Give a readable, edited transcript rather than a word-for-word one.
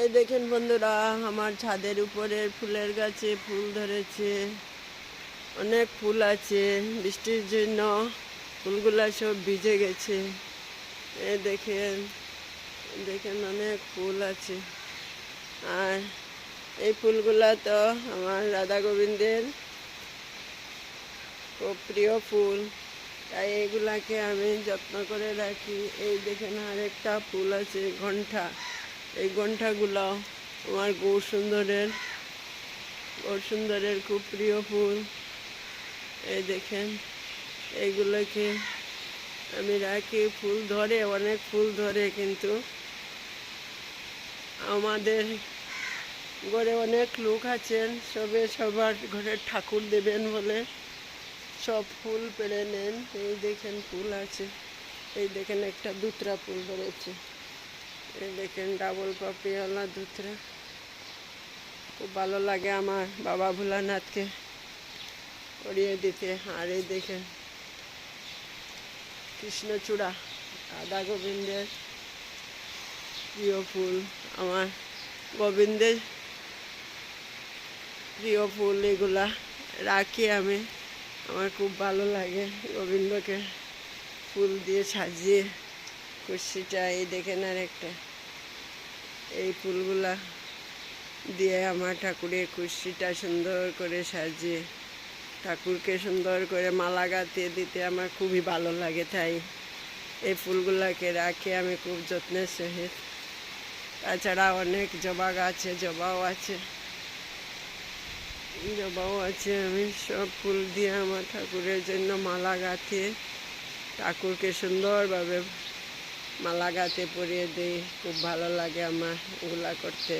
এই দেখেন বন্ধুরা, আমার ছাদের উপরের ফুলের গাছে ফুল ধরেছে। অনেক ফুল আছে, বৃষ্টির জন্য ফুলগুলা সব ভিজে গেছে। এই দেখেন দেখেন অনেক ফুল আছে। আর এই ফুলগুলা তো আমার রাধা গোবিন্দের খুব প্রিয় ফুল, তাই এইগুলাকে আমি যত্ন করে রাখি। এই দেখেন আরেকটা ফুল আছে ঘণ্টা। এই ঘণ্টাগুলো আমার গৌরসুন্দরের খুব প্রিয় ফুল। এই দেখেন এইগুলোকে আমি রাখি। ফুল ধরে, অনেক ফুল ধরে, কিন্তু আমাদের ঘরে অনেক লোক আছেন, সবার ঘরে ঠাকুর দেবেন বলে সব ফুল পেড়ে নেন। এই দেখেন ফুল আছে। এই দেখেন একটা দুতরা ফুল ধরেছে। এই দেখেন ডাবল পাপড়িওয়ালা দুতরা। খুব ভালো লাগে আমার বাবা ভোলানাথকে পরিয়ে দিতে। আর এই দেখেন কৃষ্ণচূড়া, রাধা গোবিন্দের প্রিয় ফুল, আমার গোবিন্দের প্রিয় ফুল। এগুলা রাখি আমি, আমার খুব ভালো লাগে গোবিন্দকে ফুল দিয়ে সাজিয়ে কুশিটা। এই দেখেন আর একটা, এই ফুলগুলা দিয়ে আমার ঠাকুরের কুশিটা সুন্দর করে সাজিয়ে ঠাকুরকে সুন্দর করে মালা গাঁথিয়ে দিতে আমার খুবই ভালো লাগে। তাই এই ফুলগুলাকে রাখি আমি খুব যত্নের সহিত। তাছাড়া অনেক জবা গাছে জবাও আছে। আমি সব ফুল দিয়ে আমার ঠাকুরের জন্য মালা গাঁথিয়ে ঠাকুরকে সুন্দরভাবে মালা গাঁথে পরিয়ে দিই। খুব ভালো লাগে আমার এগুলা করতে।